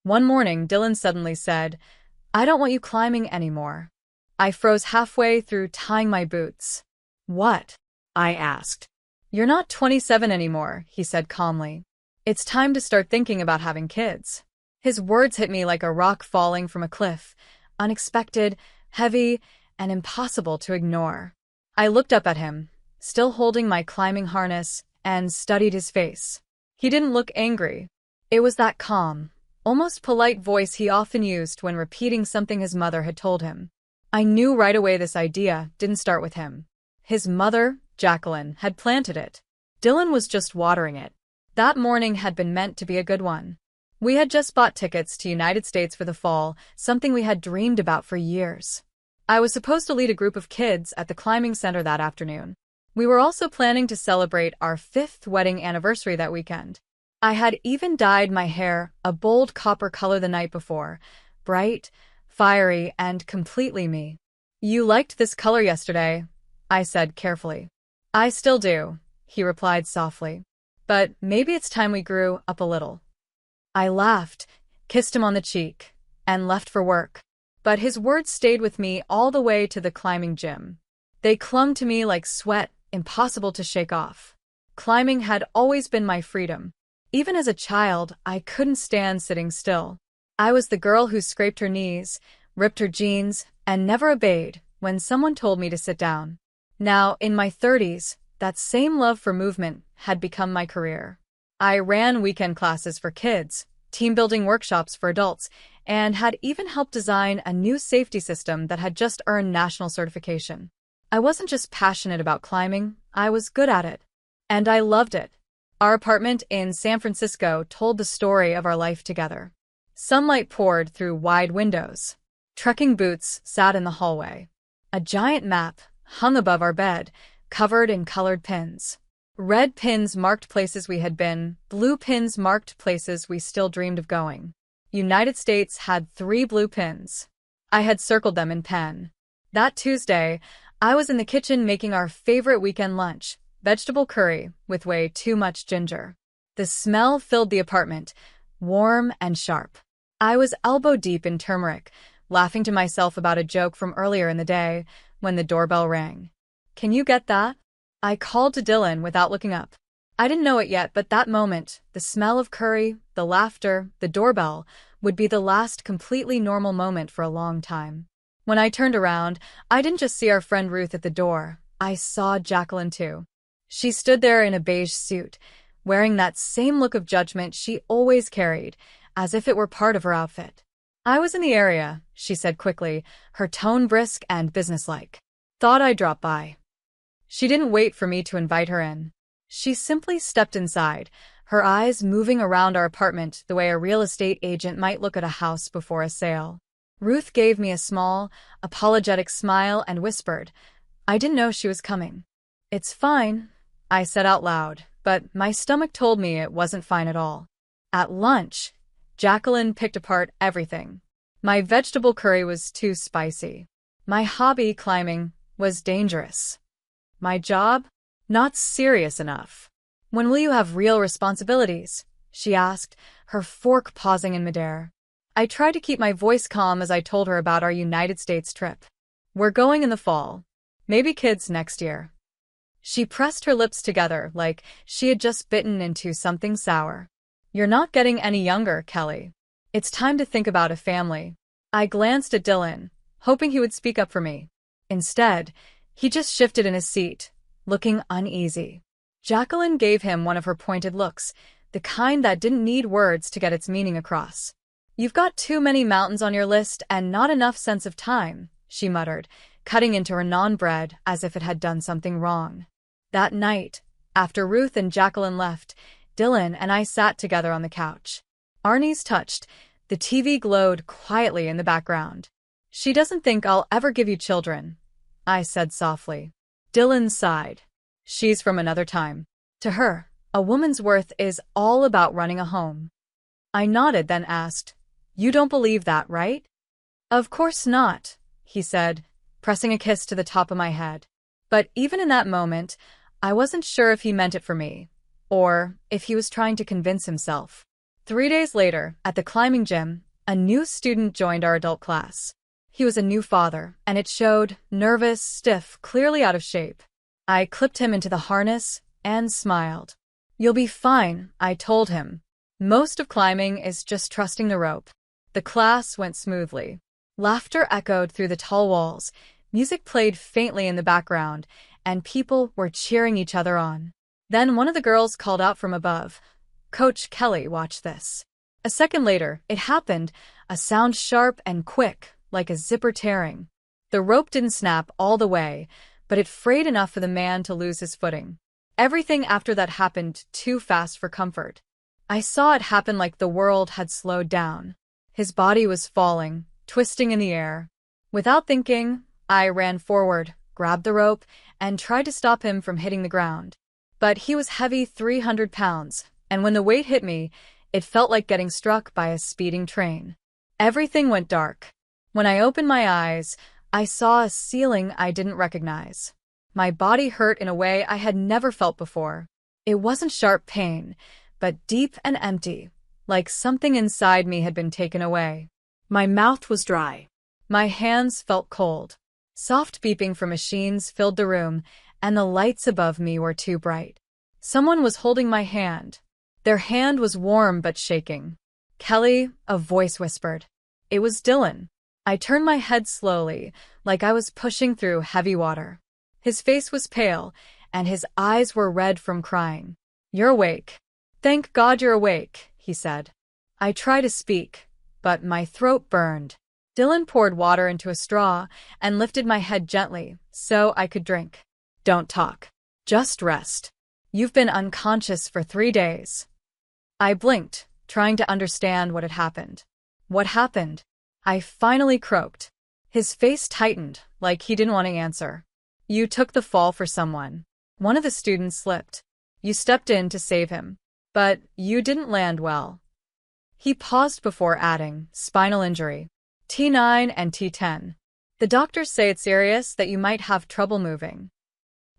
One morning, Dylan suddenly said, "I don't want you climbing anymore." I froze halfway through tying my boots. "What?" I asked. "You're not 27 anymore," he said calmly. "It's time to start thinking about having kids." His words hit me like a rock falling from a cliff, unexpected, heavy, and impossible to ignore. I looked up at him, still holding my climbing harness, and studied his face. He didn't look angry. It was that calm, almost polite voice he often used when repeating something his mother had told him. I knew right away this idea didn't start with him. His mother, Jacqueline, had planted it. Dylan was just watering it. That morning had been meant to be a good one. We had just bought tickets to United States for the fall, something we had dreamed about for years. I was supposed to lead a group of kids at the climbing center that afternoon. We were also planning to celebrate our 5th wedding anniversary that weekend. I had even dyed my hair a bold copper color the night before, bright, fiery, and completely me. "You liked this color yesterday," I said carefully. "I still do," he replied softly. "But maybe it's time we grew up a little." I laughed, kissed him on the cheek, and left for work. But his words stayed with me all the way to the climbing gym. They clung to me like sweat, impossible to shake off. Climbing had always been my freedom. Even as a child, I couldn't stand sitting still. I was the girl who scraped her knees, ripped her jeans, and never obeyed when someone told me to sit down. Now, in my 30s, that same love for movement had become my career. I ran weekend classes for kids, team-building workshops for adults, and had even helped design a new safety system that had just earned national certification. I wasn't just passionate about climbing, I was good at it. And I loved it. Our apartment in San Francisco told the story of our life together. Sunlight poured through wide windows. Trekking boots sat in the hallway. A giant map hung above our bed, covered in colored pins. Red pins marked places we had been, blue pins marked places we still dreamed of going. United States had 3 blue pins. I had circled them in pen. That Tuesday, I was in the kitchen making our favorite weekend lunch, vegetable curry with way too much ginger. The smell filled the apartment, warm and sharp. I was elbow deep in turmeric, laughing to myself about a joke from earlier in the day when the doorbell rang. "Can you get that?" I called to Dylan without looking up. I didn't know it yet, but that moment, the smell of curry, the laughter, the doorbell, would be the last completely normal moment for a long time. When I turned around, I didn't just see our friend Ruth at the door. I saw Jacqueline too. She stood there in a beige suit, wearing that same look of judgment she always carried, as if it were part of her outfit. "I was in the area," she said quickly, her tone brisk and businesslike. "Thought I'd drop by." She didn't wait for me to invite her in. She simply stepped inside, her eyes moving around our apartment the way a real estate agent might look at a house before a sale. Ruth gave me a small, apologetic smile and whispered, "I didn't know she was coming." "It's fine," I said out loud, but my stomach told me it wasn't fine at all. At lunch, Jacqueline picked apart everything. My vegetable curry was too spicy. My hobby, climbing, was dangerous. My job? Not serious enough. "When will you have real responsibilities?" she asked, her fork pausing in midair. I tried to keep my voice calm as I told her about our United States trip. "We're going in the fall. Maybe kids next year." She pressed her lips together like she had just bitten into something sour. "You're not getting any younger, Kelly. It's time to think about a family." I glanced at Dylan, hoping he would speak up for me. Instead, he just shifted in his seat, looking uneasy. Jacqueline gave him one of her pointed looks, the kind that didn't need words to get its meaning across. "You've got too many mountains on your list and not enough sense of time," she muttered, cutting into her naan bread as if it had done something wrong. That night, after Ruth and Jacqueline left, Dylan and I sat together on the couch. Our knees touched, the TV glowed quietly in the background. "She doesn't think I'll ever give you children," I said softly. Dylan sighed. "She's from another time. To her, a woman's worth is all about running a home." I nodded, then asked, "You don't believe that, right?" "Of course not," he said, pressing a kiss to the top of my head. But even in that moment, I wasn't sure if he meant it for me, or if he was trying to convince himself. 3 days later, at the climbing gym, a new student joined our adult class. He was a new father, and it showed, nervous, stiff, clearly out of shape. I clipped him into the harness and smiled. "You'll be fine," I told him. "Most of climbing is just trusting the rope." The class went smoothly. Laughter echoed through the tall walls, music played faintly in the background, and people were cheering each other on. Then one of the girls called out from above, "Coach Kelly, watch this." A second later, it happened, a sound sharp and quick, like a zipper tearing. The rope didn't snap all the way, but it frayed enough for the man to lose his footing. Everything after that happened too fast for comfort. I saw it happen like the world had slowed down. His body was falling, twisting in the air. Without thinking, I ran forward, grabbed the rope, and tried to stop him from hitting the ground. But he was heavy, 300 pounds, and when the weight hit me, it felt like getting struck by a speeding train. Everything went dark. When I opened my eyes, I saw a ceiling I didn't recognize. My body hurt in a way I had never felt before. It wasn't sharp pain, but deep and empty, like something inside me had been taken away. My mouth was dry. My hands felt cold. Soft beeping from machines filled the room, and the lights above me were too bright. Someone was holding my hand. Their hand was warm but shaking. "Kelly," a voice whispered. It was Dylan. I turned my head slowly, like I was pushing through heavy water. His face was pale, and his eyes were red from crying. "You're awake." "Thank God you're awake," he said. I tried to speak, but my throat burned. Dylan poured water into a straw and lifted my head gently, so I could drink. "Don't talk. Just rest. You've been unconscious for 3 days. I blinked, trying to understand what had happened. "What happened?" I finally croaked. His face tightened, like he didn't want to answer. "You took the fall for someone. One of the students slipped. You stepped in to save him. But you didn't land well." He paused before adding, "Spinal injury. T9 and T10. The doctors say it's serious, that you might have trouble moving."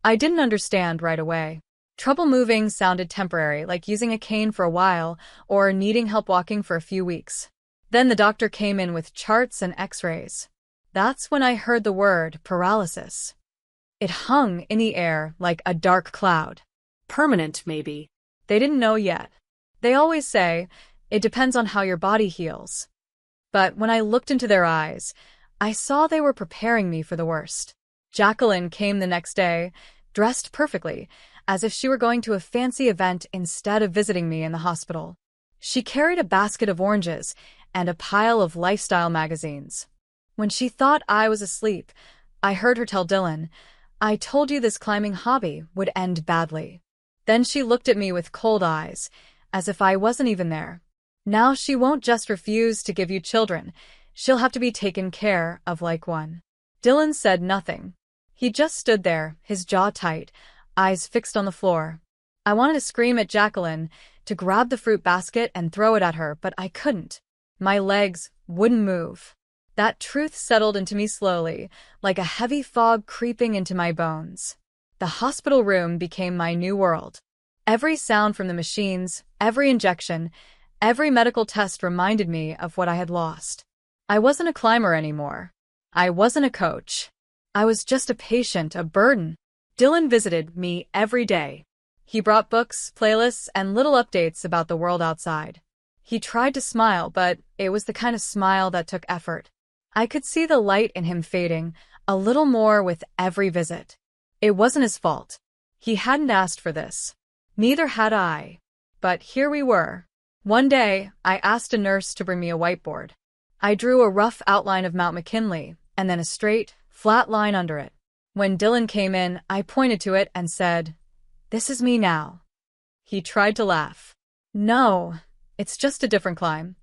I didn't understand right away. Trouble moving sounded temporary, like using a cane for a while or needing help walking for a few weeks. Then the doctor came in with charts and x-rays. That's when I heard the word paralysis. It hung in the air like a dark cloud. Permanent, maybe. They didn't know yet. They always say, it depends on how your body heals. But when I looked into their eyes, I saw they were preparing me for the worst. Jacqueline came the next day, dressed perfectly, as if she were going to a fancy event instead of visiting me in the hospital. She carried a basket of oranges and a pile of lifestyle magazines. When she thought I was asleep, I heard her tell Dylan, "I told you this climbing hobby would end badly." Then she looked at me with cold eyes, as if I wasn't even there. "Now she won't just refuse to give you children. She'll have to be taken care of like one." Dylan said nothing. He just stood there, his jaw tight, eyes fixed on the floor. I wanted to scream at Jacqueline, to grab the fruit basket and throw it at her, but I couldn't. My legs wouldn't move. That truth settled into me slowly, like a heavy fog creeping into my bones. The hospital room became my new world. Every sound from the machines, every injection, every medical test reminded me of what I had lost. I wasn't a climber anymore. I wasn't a coach. I was just a patient, a burden. Dylan visited me every day. He brought books, playlists, and little updates about the world outside. He tried to smile, but it was the kind of smile that took effort. I could see the light in him fading, a little more with every visit. It wasn't his fault. He hadn't asked for this. Neither had I. But here we were. One day, I asked a nurse to bring me a whiteboard. I drew a rough outline of Mount McKinley, and then a straight, flat line under it. When Dylan came in, I pointed to it and said, "This is me now." He tried to laugh. "No, it's just a different climb."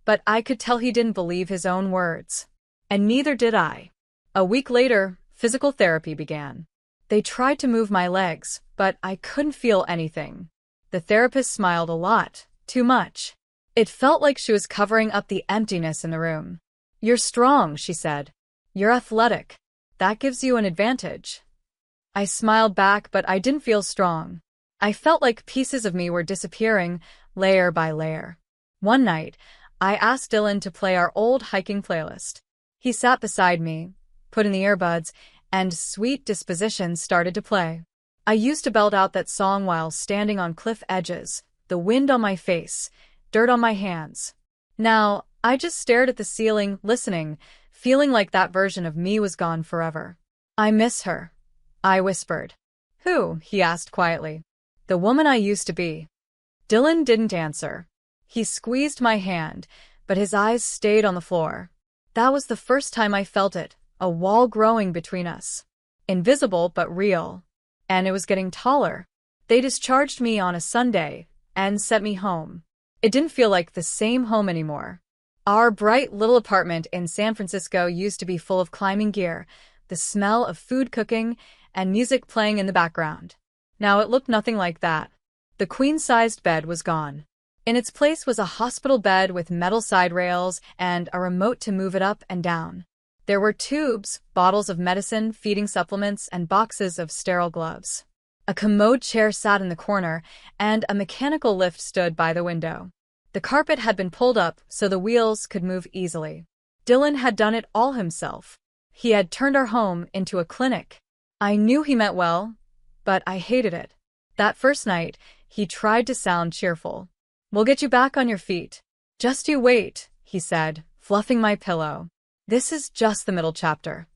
But I could tell he didn't believe his own words. And neither did I. A week later, physical therapy began. They tried to move my legs, but I couldn't feel anything. The therapist smiled a lot, too much. It felt like she was covering up the emptiness in the room. "You're strong," she said. "You're athletic. That gives you an advantage." I smiled back, but I didn't feel strong. I felt like pieces of me were disappearing, layer by layer. One night, I asked Dylan to play our old hiking playlist. He sat beside me, put in the earbuds, and Sweet Disposition started to play. I used to belt out that song while standing on cliff edges, the wind on my face, dirt on my hands. Now, I just stared at the ceiling, listening, feeling like that version of me was gone forever. I miss her, I whispered. Who? He asked quietly. The woman I used to be. Dylan didn't answer. He squeezed my hand, but his eyes stayed on the floor. That was the first time I felt it, a wall growing between us. Invisible but real. And it was getting taller. They discharged me on a Sunday and sent me home. It didn't feel like the same home anymore. Our bright little apartment in San Francisco used to be full of climbing gear, the smell of food cooking, and music playing in the background. Now it looked nothing like that. The queen-sized bed was gone. In its place was a hospital bed with metal side rails and a remote to move it up and down. There were tubes, bottles of medicine, feeding supplements, and boxes of sterile gloves. A commode chair sat in the corner, and a mechanical lift stood by the window. The carpet had been pulled up so the wheels could move easily. Dylan had done it all himself. He had turned our home into a clinic. I knew he meant well, but I hated it. That first night, he tried to sound cheerful. We'll get you back on your feet. Just you wait, he said, fluffing my pillow. This is just the middle chapter.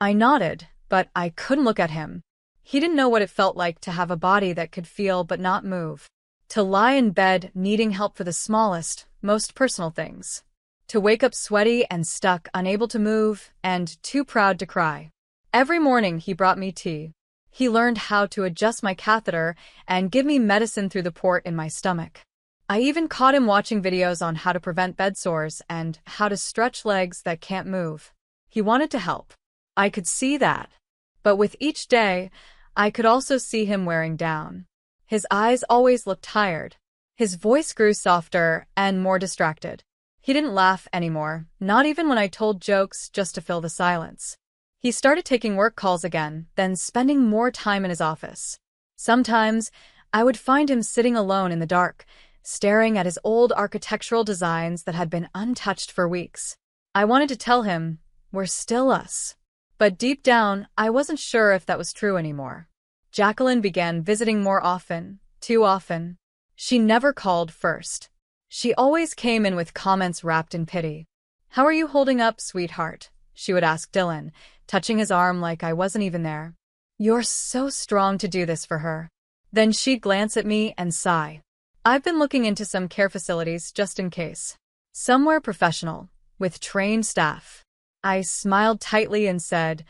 I nodded, but I couldn't look at him. He didn't know what it felt like to have a body that could feel but not move. To lie in bed needing help for the smallest, most personal things. To wake up sweaty and stuck, unable to move, and too proud to cry. Every morning he brought me tea. He learned how to adjust my catheter and give me medicine through the port in my stomach. I even caught him watching videos on how to prevent bed sores and how to stretch legs that can't move. He wanted to help. I could see that. But with each day, I could also see him wearing down. His eyes always looked tired. His voice grew softer and more distracted. He didn't laugh anymore, not even when I told jokes just to fill the silence. He started taking work calls again, then spending more time in his office. Sometimes, I would find him sitting alone in the dark, staring at his old architectural designs that had been untouched for weeks. I wanted to tell him, we're still us. But deep down, I wasn't sure if that was true anymore. Jacqueline began visiting more often, too often. She never called first. She always came in with comments wrapped in pity. How are you holding up, sweetheart? She would ask Dylan, touching his arm like I wasn't even there. You're so strong to do this for her. Then she'd glance at me and sigh. I've been looking into some care facilities just in case. Somewhere professional, with trained staff. I smiled tightly and said,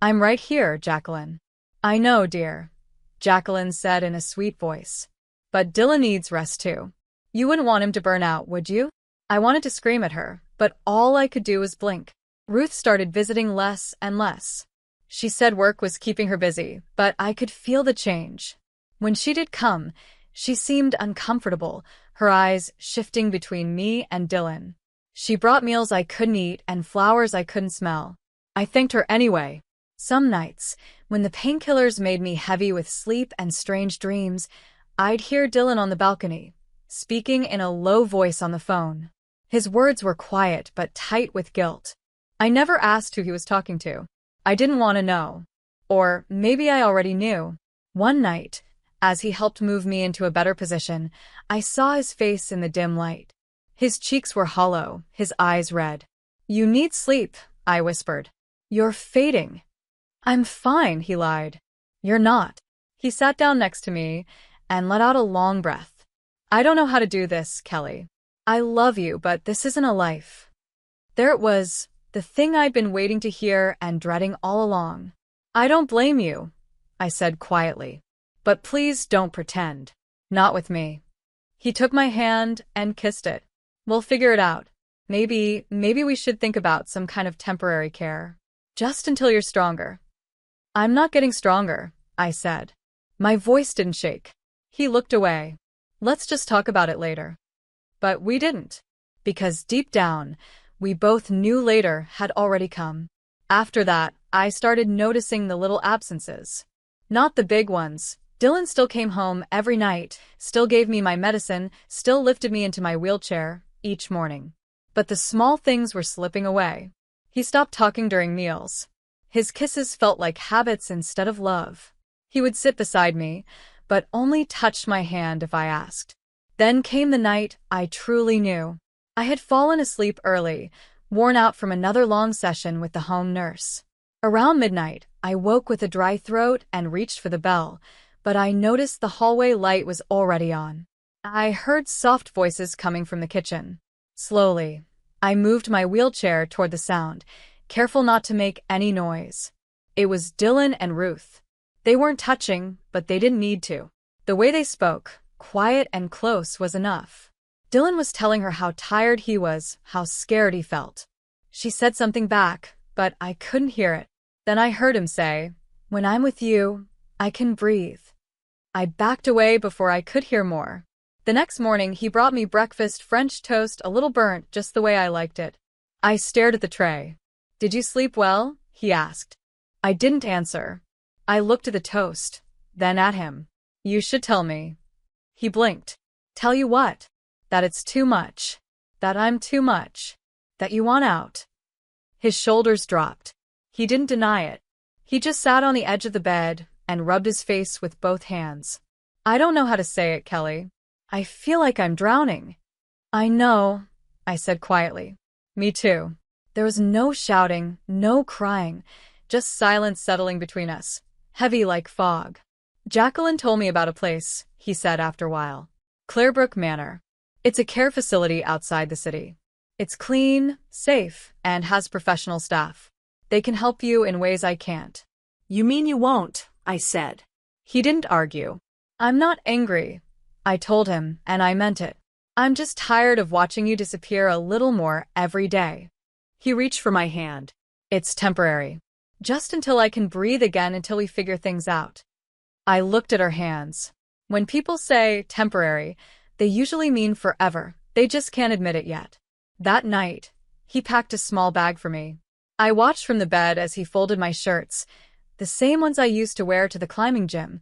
I'm right here, Jacqueline. I know, dear, Jacqueline said in a sweet voice. But Dylan needs rest too. You wouldn't want him to burn out, would you? I wanted to scream at her, but all I could do was blink. Ruth started visiting less and less. She said work was keeping her busy, but I could feel the change. When she did come, she seemed uncomfortable, her eyes shifting between me and Dylan. She brought meals I couldn't eat and flowers I couldn't smell. I thanked her anyway. Some nights, when the painkillers made me heavy with sleep and strange dreams, I'd hear Dylan on the balcony, speaking in a low voice on the phone. His words were quiet but tight with guilt. I never asked who he was talking to. I didn't want to know. Or maybe I already knew. One night, as he helped move me into a better position, I saw his face in the dim light. His cheeks were hollow, his eyes red. You need sleep, I whispered. You're fading. I'm fine, he lied. You're not. He sat down next to me and let out a long breath. I don't know how to do this, Kelly. I love you, but this isn't a life. There it was, the thing I'd been waiting to hear and dreading all along. I don't blame you, I said quietly. But please don't pretend. Not with me. He took my hand and kissed it. We'll figure it out. Maybe we should think about some kind of temporary care. Just until you're stronger. I'm not getting stronger, I said. My voice didn't shake. He looked away. Let's just talk about it later. But we didn't. Because deep down, we both knew later had already come. After that, I started noticing the little absences. Not the big ones, Dylan still came home every night, still gave me my medicine, still lifted me into my wheelchair each morning. But the small things were slipping away. He stopped talking during meals. His kisses felt like habits instead of love. He would sit beside me, but only touched my hand if I asked. Then came the night I truly knew. I had fallen asleep early, worn out from another long session with the home nurse. Around midnight, I woke with a dry throat and reached for the bell, but I noticed the hallway light was already on. I heard soft voices coming from the kitchen. Slowly, I moved my wheelchair toward the sound, careful not to make any noise. It was Dylan and Ruth. They weren't touching, but they didn't need to. The way they spoke, quiet and close, was enough. Dylan was telling her how tired he was, how scared he felt. She said something back, but I couldn't hear it. Then I heard him say, "When I'm with you, I can breathe." I backed away before I could hear more. The next morning, he brought me breakfast, French toast, a little burnt, just the way I liked it. I stared at the tray. "Did you sleep well?" he asked. I didn't answer. I looked at the toast, then at him. "You should tell me." He blinked. "Tell you what?" "That it's too much. That I'm too much. That you want out." His shoulders dropped. He didn't deny it. He just sat on the edge of the bed and rubbed his face with both hands. "I don't know how to say it, Kelly. I feel like I'm drowning." "I know," I said quietly. "Me too." There was no shouting, no crying, just silence settling between us, heavy like fog. "Jacqueline told me about a place," he said after a while. "Clearbrook Manor. It's a care facility outside the city. It's clean, safe, and has professional staff. They can help you in ways I can't." "You mean you won't?" I said. He didn't argue. "I'm not angry," I told him, and I meant it. "I'm just tired of watching you disappear a little more every day." He reached for my hand. "It's temporary. Just until I can breathe again, until we figure things out." I looked at our hands. When people say temporary, they usually mean forever. They just can't admit it yet. That night, he packed a small bag for me. I watched from the bed as he folded my shirts, the same ones I used to wear to the climbing gym,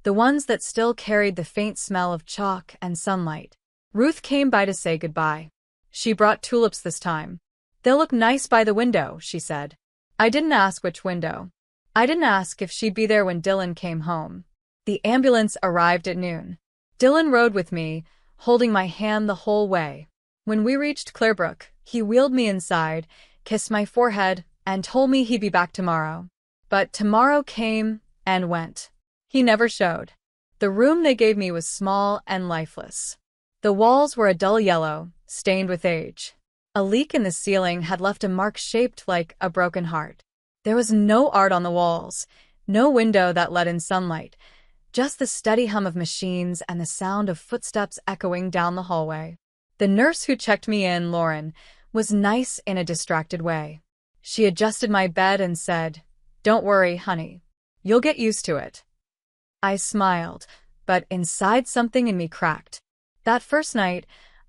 the ones that still carried the faint smell of chalk and sunlight. Ruth came by to say goodbye. She brought tulips this time. "They'll look nice by the window," she said. I didn't ask which window. I didn't ask if she'd be there when Dylan came home. The ambulance arrived at noon. Dylan rode with me, holding my hand the whole way. When we reached Clearbrook, he wheeled me inside, kissed my forehead, and told me he'd be back tomorrow. But tomorrow came and went. He never showed. The room they gave me was small and lifeless. The walls were a dull yellow, stained with age. A leak in the ceiling had left a mark shaped like a broken heart. There was no art on the walls, no window that let in sunlight, just the steady hum of machines and the sound of footsteps echoing down the hallway. The nurse who checked me in, Lauren, was nice in a distracted way. She adjusted my bed and said, "Don't worry, honey. You'll get used to it." I smiled, but inside something in me cracked. That first night,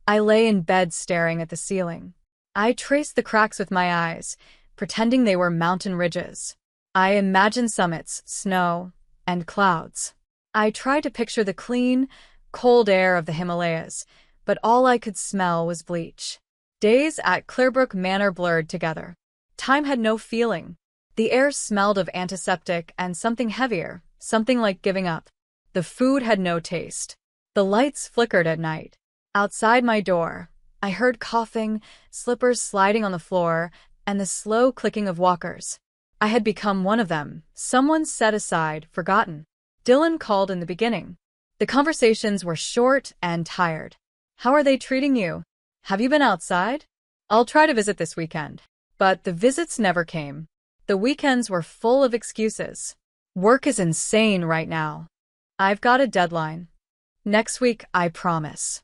I lay in bed staring at the ceiling. I traced the cracks with my eyes, pretending they were mountain ridges. I imagined summits, snow, and clouds. I tried to picture the clean, cold air of the Himalayas, but all I could smell was bleach. Days at Clearbrook Manor blurred together. Time had no feeling. The air smelled of antiseptic and something heavier, something like giving up. The food had no taste. The lights flickered at night. Outside my door, I heard coughing, slippers sliding on the floor, and the slow clicking of walkers. I had become one of them, someone set aside, forgotten. Dylan called in the beginning. The conversations were short and tired. "How are they treating you? Have you been outside? I'll try to visit this weekend." But the visits never came. The weekends were full of excuses. "Work is insane right now. I've got a deadline. Next week, I promise."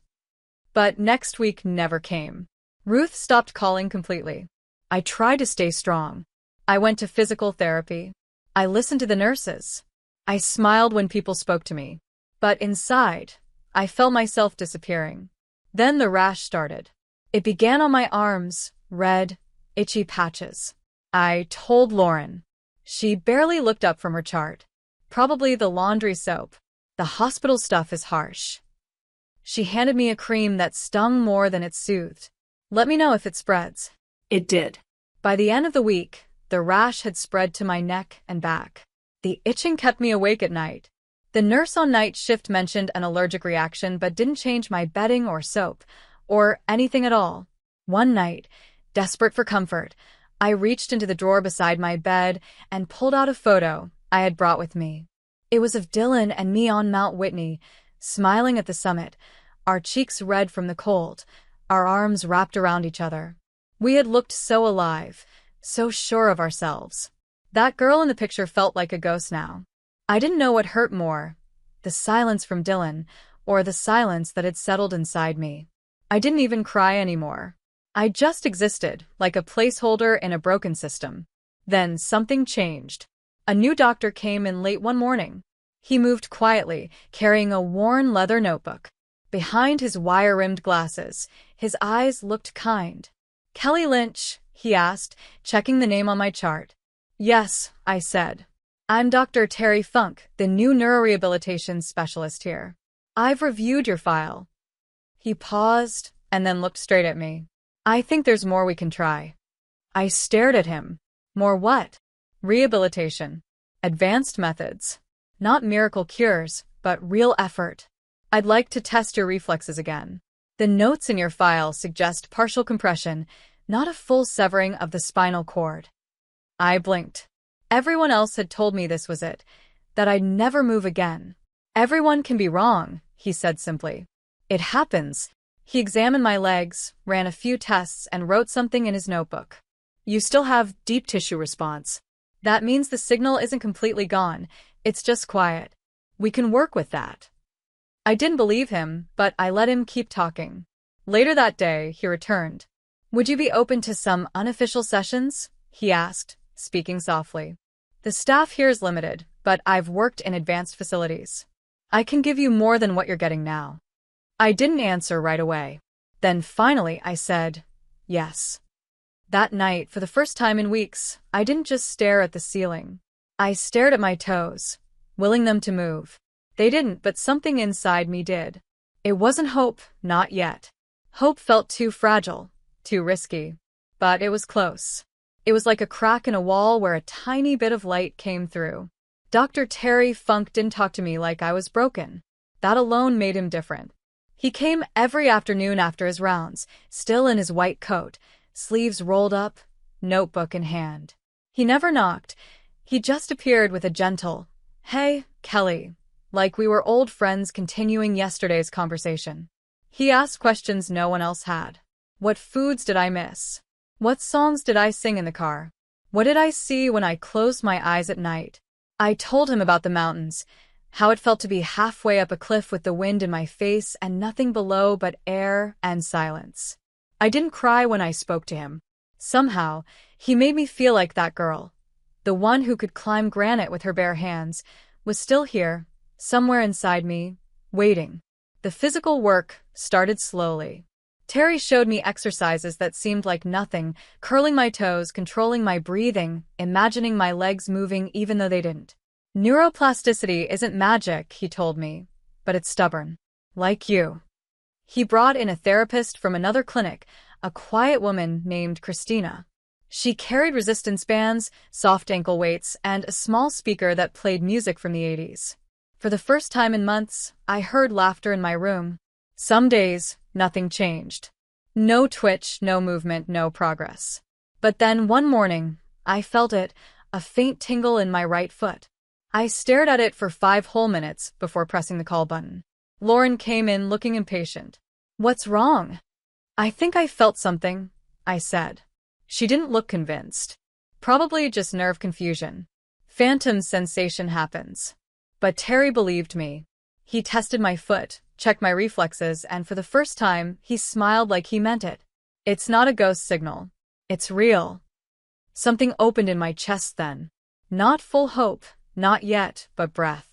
But next week never came. Ruth stopped calling completely. I tried to stay strong. I went to physical therapy. I listened to the nurses. I smiled when people spoke to me. But inside, I felt myself disappearing. Then the rash started. It began on my arms, red, itchy patches. I told Lauren. She barely looked up from her chart. Probably the laundry soap. The hospital stuff is harsh. She handed me a cream that stung more than it soothed. Let me know if it spreads. It did. By the end of the week, the rash had spread to my neck and back. The itching kept me awake at night. The nurse on night shift mentioned an allergic reaction but didn't change my bedding or soap, or anything at all. One night, desperate for comfort, I reached into the drawer beside my bed and pulled out a photo I had brought with me. It was of Dylan and me on Mount Whitney, smiling at the summit, our cheeks red from the cold, our arms wrapped around each other. We had looked so alive, so sure of ourselves. That girl in the picture felt like a ghost now. I didn't know what hurt more, the silence from Dylan, or the silence that had settled inside me. I didn't even cry anymore. I just existed, like a placeholder in a broken system. Then something changed. A new doctor came in late one morning. He moved quietly, carrying a worn leather notebook. Behind his wire-rimmed glasses, his eyes looked kind. "Kelly Lynch?" he asked, checking the name on my chart. "Yes," I said. "I'm Dr. Terry Funk, the new neurorehabilitation specialist here. I've reviewed your file." He paused and then looked straight at me. "I think there's more we can try." I stared at him. More what? Rehabilitation. Advanced methods. Not miracle cures, but real effort. "I'd like to test your reflexes again. The notes in your file suggest partial compression, not a full severing of the spinal cord." I blinked. Everyone else had told me this was it, that I'd never move again. "Everyone can be wrong," he said simply. "It happens." He examined my legs, ran a few tests, and wrote something in his notebook. "You still have deep tissue response. That means the signal isn't completely gone, it's just quiet. We can work with that." I didn't believe him, but I let him keep talking. Later that day, he returned. "Would you be open to some unofficial sessions?" he asked, speaking softly. "The staff here is limited, but I've worked in advanced facilities. I can give you more than what you're getting now." I didn't answer right away. Then finally I said, yes. That night, for the first time in weeks, I didn't just stare at the ceiling. I stared at my toes, willing them to move. They didn't, but something inside me did. It wasn't hope, not yet. Hope felt too fragile, too risky. But it was close. It was like a crack in a wall where a tiny bit of light came through. Dr. Terry Funk didn't talk to me like I was broken. That alone made him different. He came every afternoon after his rounds, still in his white coat, sleeves rolled up, notebook in hand. He never knocked. He just appeared with a gentle, "Hey, Kelly," like we were old friends continuing yesterday's conversation. He asked questions no one else had. What foods did I miss? What songs did I sing in the car? What did I see when I closed my eyes at night? I told him about the mountains, how it felt to be halfway up a cliff with the wind in my face and nothing below but air and silence. I didn't cry when I spoke to him. Somehow, he made me feel like that girl, the one who could climb granite with her bare hands, was still here, somewhere inside me, waiting. The physical work started slowly. Terry showed me exercises that seemed like nothing, curling my toes, controlling my breathing, imagining my legs moving even though they didn't. "Neuroplasticity isn't magic," he told me, "but it's stubborn. Like you." He brought in a therapist from another clinic, a quiet woman named Christina. She carried resistance bands, soft ankle weights, and a small speaker that played music from the 80s. For the first time in months, I heard laughter in my room. Some days, nothing changed. No twitch, no movement, no progress. But then one morning, I felt it, a faint tingle in my right foot. I stared at it for 5 whole minutes before pressing the call button. Lauren came in looking impatient. "What's wrong?" "I think I felt something," I said. She didn't look convinced. "Probably just nerve confusion. Phantom sensation happens." But Terry believed me. He tested my foot, checked my reflexes, and for the first time, he smiled like he meant it. "It's not a ghost signal. It's real." Something opened in my chest then. Not full hope, not yet, but breath.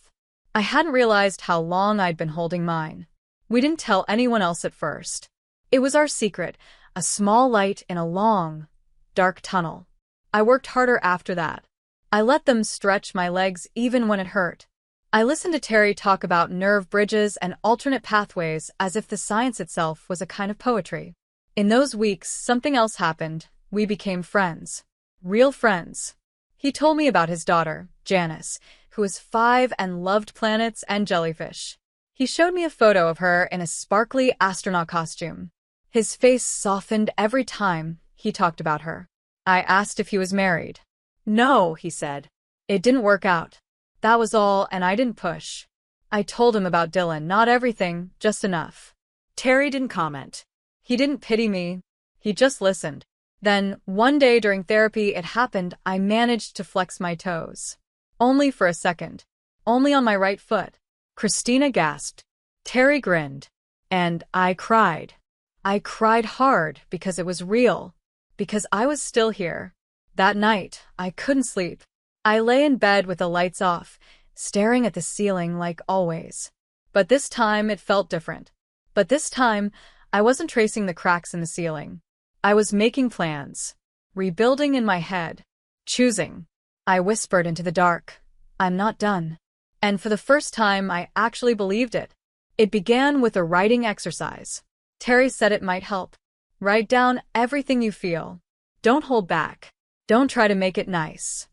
I hadn't realized how long I'd been holding mine. We didn't tell anyone else at first. It was our secret, a small light in a long, dark tunnel. I worked harder after that. I let them stretch my legs even when it hurt. I listened to Terry talk about nerve bridges and alternate pathways as if the science itself was a kind of poetry. In those weeks, something else happened. We became friends. Real friends. He told me about his daughter, Janice, who was 5 and loved planets and jellyfish. He showed me a photo of her in a sparkly astronaut costume. His face softened every time he talked about her. I asked if he was married. No, he said. It didn't work out. That was all, and I didn't push. I told him about Dylan, not everything, just enough. Terry didn't comment. He didn't pity me. He just listened. Then, one day during therapy, it happened. I managed to flex my toes. Only for a second. Only on my right foot. Christina gasped. Terry grinned. And I cried. I cried hard because it was real. Because I was still here. That night, I couldn't sleep. I lay in bed with the lights off, staring at the ceiling like always. But this time it felt different. But this time, I wasn't tracing the cracks in the ceiling. I was making plans. Rebuilding in my head. Choosing. I whispered into the dark. I'm not done. And for the first time, I actually believed it. It began with a writing exercise. Terry said it might help. Write down everything you feel. Don't hold back. Don't try to make it nice.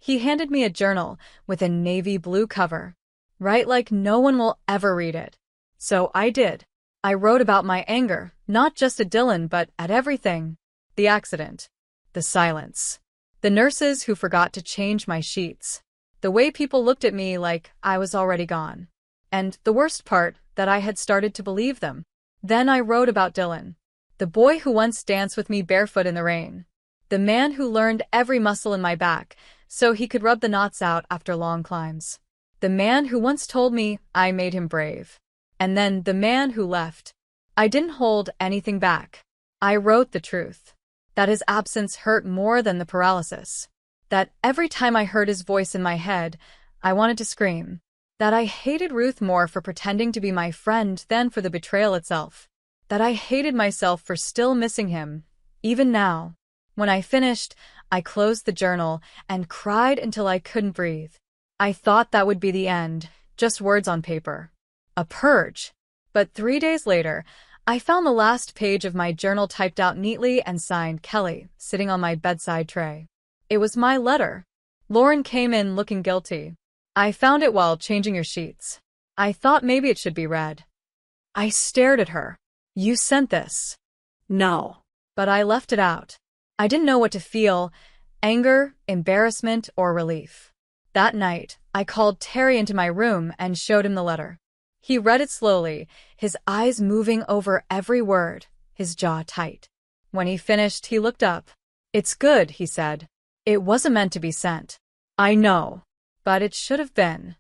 He handed me a journal with a navy blue cover. Write like no one will ever read it. So I did. I wrote about my anger, not just at Dylan but at everything. The accident. The silence. The nurses who forgot to change my sheets. The way people looked at me like I was already gone. And the worst part, that I had started to believe them. Then I wrote about Dylan. The boy who once danced with me barefoot in the rain. The man who learned every muscle in my back so he could rub the knots out after long climbs. The man who once told me I made him brave. And then the man who left. I didn't hold anything back. I wrote the truth. That his absence hurt more than the paralysis. That every time I heard his voice in my head, I wanted to scream. That I hated Ruth more for pretending to be my friend than for the betrayal itself. That I hated myself for still missing him, even now. When I finished, I closed the journal and cried until I couldn't breathe. I thought that would be the end, just words on paper. A purge. But 3 days later, I found the last page of my journal typed out neatly and signed Kelly, sitting on my bedside tray. It was my letter. Lauren came in looking guilty. I found it while changing your sheets. I thought maybe it should be read. I stared at her. You sent this. No. But I left it out. I didn't know what to feel, anger, embarrassment, or relief. That night, I called Terry into my room and showed him the letter. He read it slowly, his eyes moving over every word, his jaw tight. When he finished, he looked up. It's good, he said. It wasn't meant to be sent. I know. But it should have been.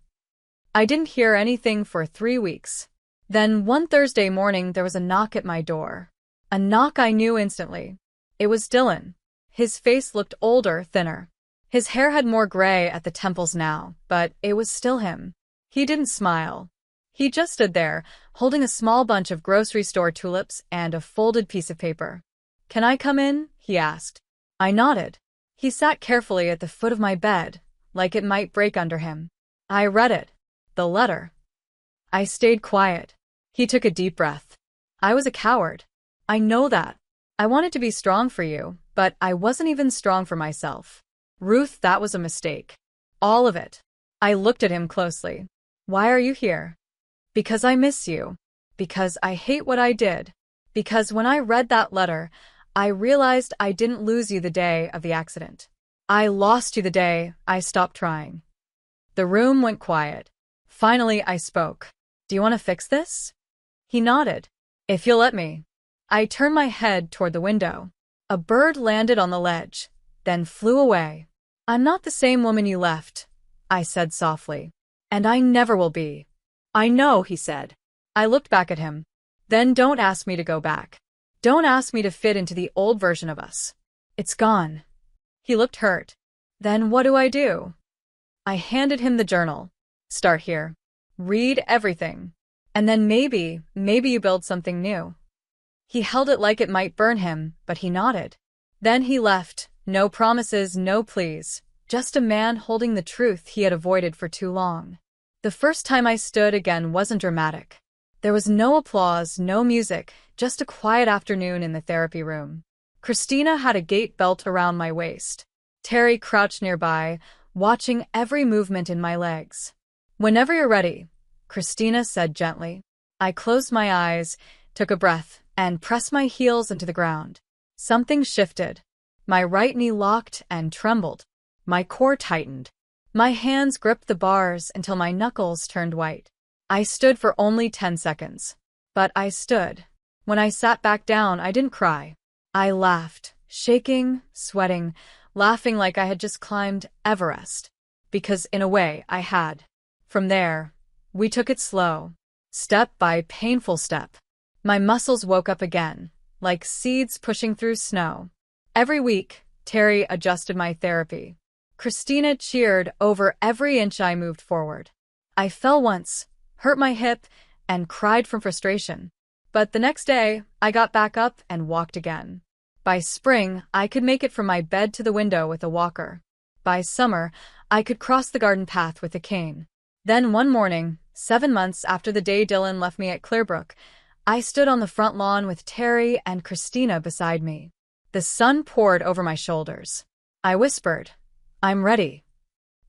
I didn't hear anything for 3 weeks. Then one Thursday morning, there was a knock at my door. A knock I knew instantly. It was Dylan. His face looked older, thinner. His hair had more gray at the temples now, but it was still him. He didn't smile. He just stood there, holding a small bunch of grocery store tulips and a folded piece of paper. Can I come in? He asked. I nodded. He sat carefully at the foot of my bed, like it might break under him. I read it. The letter. I stayed quiet. He took a deep breath. I was a coward. I know that. I wanted to be strong for you, but I wasn't even strong for myself. Ruth, that was a mistake. All of it. I looked at him closely. Why are you here? Because I miss you. Because I hate what I did. Because when I read that letter, I realized I didn't lose you the day of the accident. I lost you the day I stopped trying. The room went quiet. Finally, I spoke. Do you want to fix this? He nodded. If you'll let me. I turned my head toward the window. A bird landed on the ledge, then flew away. I'm not the same woman you left, I said softly. And I never will be. I know, he said. I looked back at him. Then don't ask me to go back. Don't ask me to fit into the old version of us. It's gone. He looked hurt. Then what do I do? I handed him the journal. Start here. Read everything. And then maybe you build something new. He held it like it might burn him, but he nodded. Then he left, no promises, no pleas, just a man holding the truth he had avoided for too long. The first time I stood again wasn't dramatic. There was no applause, no music, just a quiet afternoon in the therapy room. Christina had a gait belt around my waist. Terry crouched nearby, watching every movement in my legs. "Whenever you're ready," Christina said gently. I closed my eyes, took a breath, and pressed my heels into the ground. Something shifted. My right knee locked and trembled. My core tightened. My hands gripped the bars until my knuckles turned white. I stood for only 10 seconds. But I stood. When I sat back down, I didn't cry. I laughed, shaking, sweating, laughing like I had just climbed Everest. Because in a way, I had. From there, we took it slow, step by painful step. My muscles woke up again, like seeds pushing through snow. Every week, Terry adjusted my therapy. Christina cheered over every inch I moved forward. I fell once, hurt my hip, and cried from frustration. But the next day, I got back up and walked again. By spring, I could make it from my bed to the window with a walker. By summer, I could cross the garden path with a cane. Then one morning, 7 months after the day Dylan left me at Clearbrook, I stood on the front lawn with Terry and Christina beside me. The sun poured over my shoulders. I whispered, "I'm ready."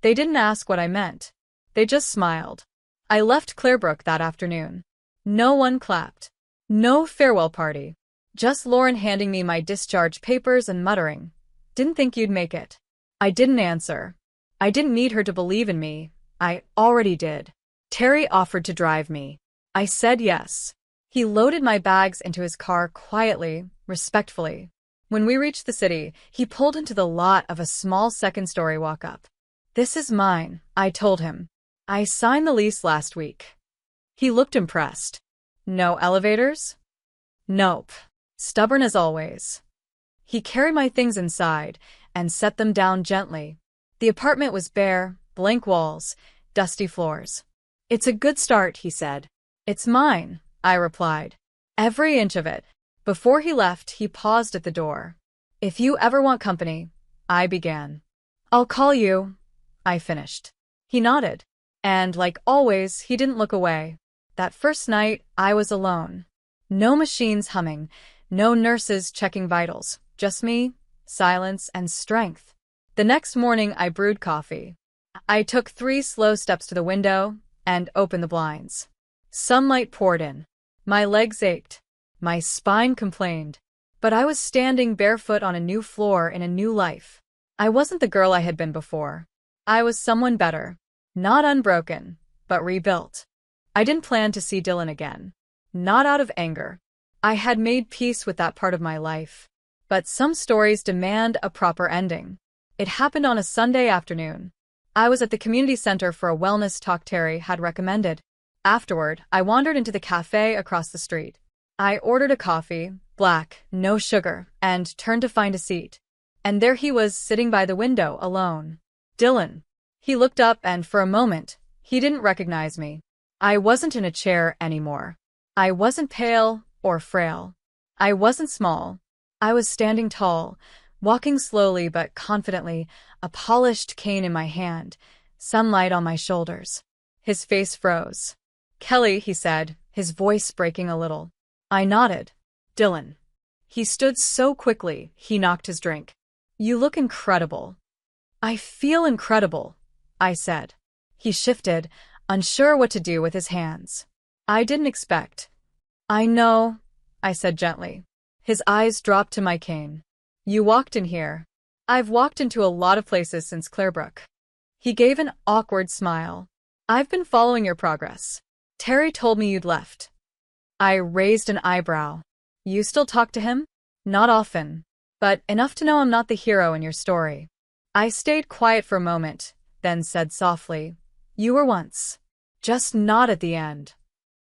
They didn't ask what I meant. They just smiled. I left Clearbrook that afternoon. No one clapped. No farewell party. Just Lauren handing me my discharge papers and muttering, "Didn't think you'd make it." I didn't answer. I didn't need her to believe in me. I already did. Terry offered to drive me. I said yes. He loaded my bags into his car quietly, respectfully. When we reached the city, he pulled into the lot of a small second-story walk-up. "This is mine," I told him. "I signed the lease last week." He looked impressed. "No elevators?" "Nope. Stubborn as always." He carried my things inside and set them down gently. The apartment was bare, blank walls, dusty floors. "It's a good start," he said. "It's mine," I replied. "Every inch of it." Before he left, he paused at the door. "If you ever want company," I began. "I'll call you," I finished. He nodded. And, like always, he didn't look away. That first night, I was alone. No machines humming, no nurses checking vitals, just me, silence, and strength. The next morning, I brewed coffee. I took 3 slow steps to the window and opened the blinds. Sunlight poured in. My legs ached. My spine complained. But I was standing barefoot on a new floor in a new life. I wasn't the girl I had been before. I was someone better. Not unbroken, but rebuilt. I didn't plan to see Dylan again. Not out of anger. I had made peace with that part of my life. But some stories demand a proper ending. It happened on a Sunday afternoon. I was at the community center for a wellness talk Terry had recommended. Afterward, I wandered into the cafe across the street. I ordered a coffee, black, no sugar, and turned to find a seat. And there he was, sitting by the window, alone. Dylan. He looked up and for a moment, he didn't recognize me. I wasn't in a chair anymore. I wasn't pale or frail. I wasn't small. I was standing tall, walking slowly but confidently, a polished cane in my hand, sunlight on my shoulders. His face froze. "Kelly," he said, his voice breaking a little. I nodded. "Dylan." He stood so quickly, he knocked his drink. "You look incredible." "I feel incredible," I said. He shifted, unsure what to do with his hands. "I didn't expect." "I know," I said gently. His eyes dropped to my cane. "You walked in here." "I've walked into a lot of places since Clearbrook." He gave an awkward smile. "I've been following your progress. Terry told me you'd left." I raised an eyebrow. "You still talk to him?" "Not often. But enough to know I'm not the hero in your story." I stayed quiet for a moment, then said softly, "You were once." "Just nod at the end."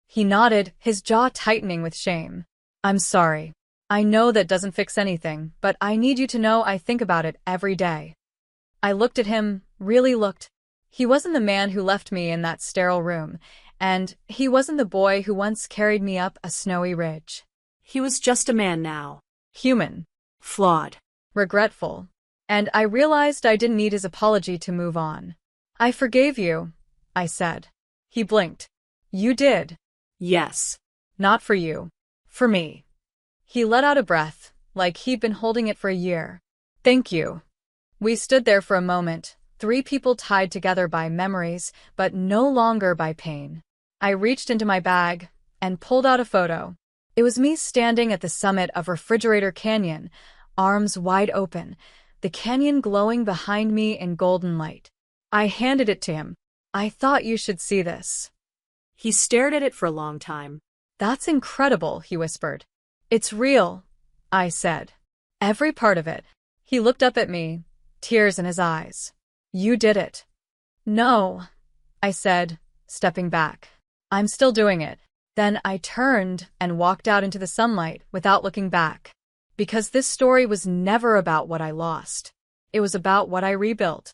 He nodded, his jaw tightening with shame. "I'm sorry. I know that doesn't fix anything, but I need you to know I think about it every day." I looked at him, really looked. He wasn't the man who left me in that sterile room, and he wasn't the boy who once carried me up a snowy ridge. He was just a man now. Human. Flawed. Regretful. And I realized I didn't need his apology to move on. "I forgave you," I said. He blinked. You did. Yes. Not for you. For me. He let out a breath, like he'd been holding it for a year. Thank you. We stood there for a moment, three people tied together by memories, but no longer by pain. I reached into my bag and pulled out a photo. It was me standing at the summit of Refrigerator Canyon, arms wide open, the canyon glowing behind me in golden light. I handed it to him. I thought you should see this. He stared at it for a long time. That's incredible, he whispered. It's real, I said. Every part of it. He looked up at me, tears in his eyes. You did it. No, I said, stepping back. I'm still doing it. Then I turned and walked out into the sunlight without looking back. Because this story was never about what I lost. It was about what I rebuilt.